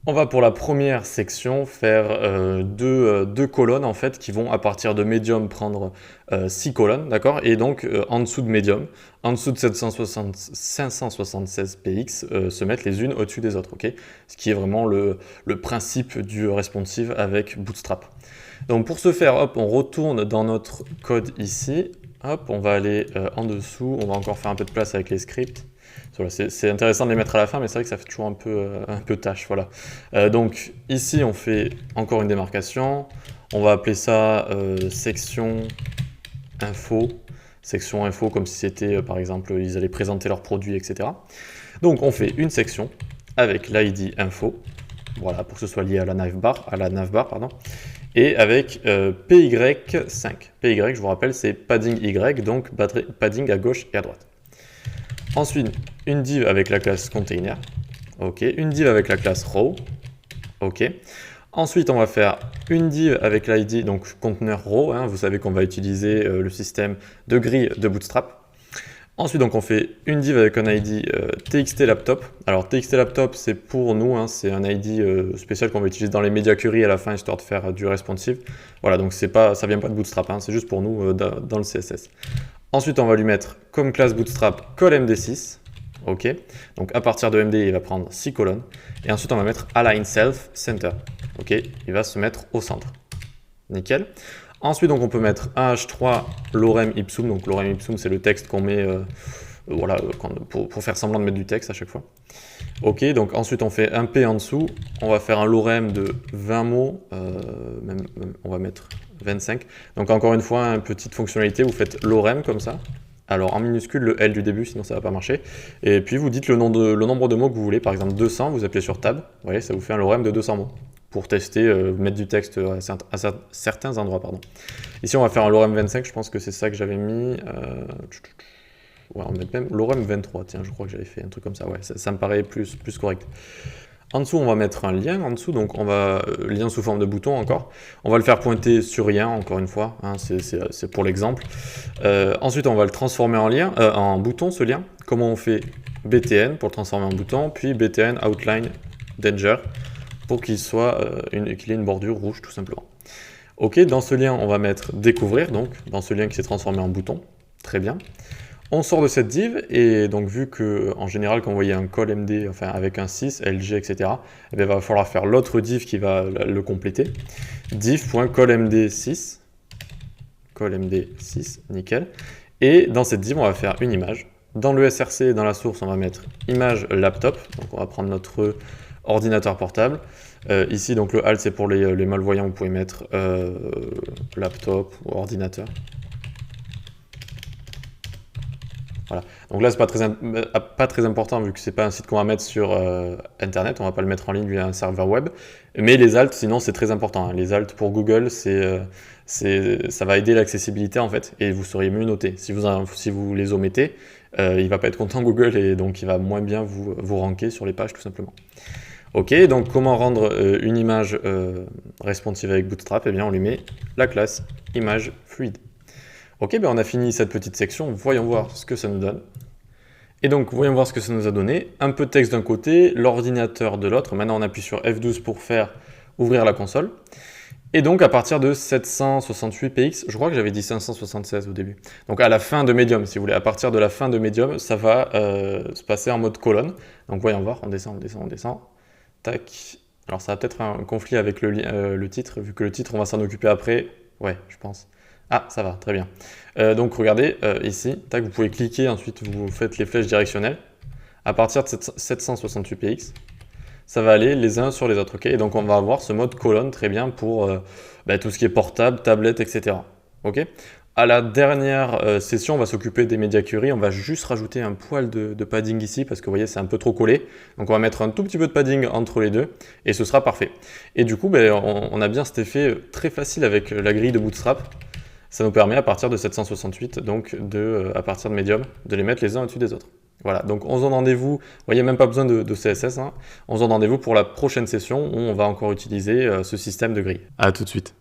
On va pour la première section faire deux colonnes en fait qui vont à partir de medium prendre 6 colonnes, d'accord? Et donc en dessous de medium, en dessous de 576 px, se mettre les unes au-dessus des autres, ok? Ce qui est vraiment le principe du responsive avec Bootstrap. Donc pour ce faire, hop, on retourne dans notre code ici, hop, on va aller en dessous, on va encore faire un peu de place avec les scripts. Voilà, c'est intéressant de les mettre à la fin, mais c'est vrai que ça fait toujours un peu tâche. Voilà. Donc ici, on fait encore une démarcation. On va appeler ça section info. Section info comme si c'était, par exemple, ils allaient présenter leurs produits, etc. Donc on fait une section avec l'ID info. Voilà, pour que ce soit lié à la navbar, pardon. Et avec PY5. PY, je vous rappelle, c'est padding Y, donc padding à gauche et à droite. Ensuite, une div avec la classe container. OK. Une div avec la classe row. OK. Ensuite, on va faire une div avec l'ID, donc conteneur row. Hein, vous savez qu'on va utiliser le système de grille de Bootstrap. Ensuite, donc, on fait une div avec un ID txt laptop. Alors, txt laptop, c'est pour nous, hein, c'est un ID spécial qu'on va utiliser dans les media queries à la fin, histoire de faire du responsive. Voilà, donc ça ne vient pas de Bootstrap, hein, c'est juste pour nous dans le CSS. Ensuite, on va lui mettre comme classe Bootstrap colMD6. OK. Donc à partir de MD, il va prendre 6 colonnes. Et ensuite, on va mettre align self center. OK. Il va se mettre au centre. Nickel. Ensuite, donc, on peut mettre un h3 lorem ipsum. Donc lorem ipsum, c'est le texte qu'on met voilà, pour faire semblant de mettre du texte à chaque fois. OK. Donc ensuite, on fait un P en dessous. On va faire un lorem de 20 mots. On va mettre 25. Donc encore une fois, une petite fonctionnalité, vous faites lorem comme ça. Alors en minuscule le L du début, sinon ça ne va pas marcher. Et puis vous dites le nombre de mots que vous voulez, par exemple 200, vous appuyez sur Tab. Vous voyez, ça vous fait un lorem de 200 mots. Pour tester, mettre du texte à certains endroits. Pardon. Ici on va faire un lorem 25, je pense que c'est ça que j'avais mis. Ouais, on va mettre même lorem 23, tiens, je crois que j'avais fait un truc comme ça. Ouais, ça me paraît plus correct. En dessous, on va mettre un lien en dessous, donc on va lien sous forme de bouton encore. On va le faire pointer sur rien, encore une fois, hein, c'est pour l'exemple. Ensuite, on va le transformer en bouton, ce lien. Comment on fait? BTN pour le transformer en bouton, puis BTN outline danger pour qu'il ait une bordure rouge, tout simplement. OK, dans ce lien, on va mettre découvrir, donc dans ce lien qui s'est transformé en bouton. Très bien. On sort de cette div, et donc vu que en général quand vous voyez un call MD, enfin avec un 6, LG, etc., eh bien, il va falloir faire l'autre div qui va le compléter. div.callMD6, callMD6, nickel. Et dans cette div, on va faire une image. Dans le SRC, dans la source, on va mettre image laptop, donc on va prendre notre ordinateur portable. Ici, donc le alt, c'est pour les malvoyants, vous pouvez mettre laptop ou ordinateur. Voilà. Donc là, c'est pas très important vu que c'est pas un site qu'on va mettre sur Internet, on va pas le mettre en ligne via un serveur web. Mais les alt, sinon, c'est très important. Hein. Les alt pour Google, ça va aider l'accessibilité en fait, et vous seriez mieux noté. Si vous les omettez, il va pas être content Google et donc il va moins bien vous ranker sur les pages tout simplement. Ok, donc comment rendre une image responsive avec Bootstrap? Eh bien, on lui met la classe image fluide. Ok, ben on a fini cette petite section, voyons voir ce que ça nous donne. Et donc, voyons voir ce que ça nous a donné. Un peu de texte d'un côté, l'ordinateur de l'autre. Maintenant, on appuie sur F12 pour faire ouvrir la console. Et donc, à partir de 768 px, je crois que j'avais dit 576 au début. Donc, à la fin de Medium, si vous voulez, à partir de la fin de Medium, ça va se passer en mode colonne. Donc, voyons voir, on descend, on descend, on descend. Tac. Alors, ça va peut-être un conflit avec le titre, vu que le titre, on va s'en occuper après. Ouais, je pense. Ah, ça va, très bien. Donc regardez, ici, tac, vous pouvez cliquer, ensuite vous faites les flèches directionnelles. À partir de 768 px, ça va aller les uns sur les autres. Ok, et donc on va avoir ce mode colonne très bien pour tout ce qui est portable, tablette, etc. Ok. À la dernière session, on va s'occuper des media queries. On va juste rajouter un poil de padding ici parce que vous voyez, c'est un peu trop collé. Donc on va mettre un tout petit peu de padding entre les deux et ce sera parfait. Et du coup, on a bien cet effet très facile avec la grille de Bootstrap. Ça nous permet à partir de 768, donc à partir de Medium, de les mettre les uns au-dessus des autres. Voilà, donc on se donne rendez-vous, vous voyez, même pas besoin de CSS, hein. On se donne rendez-vous pour la prochaine session où on va encore utiliser ce système de grille. À tout de suite.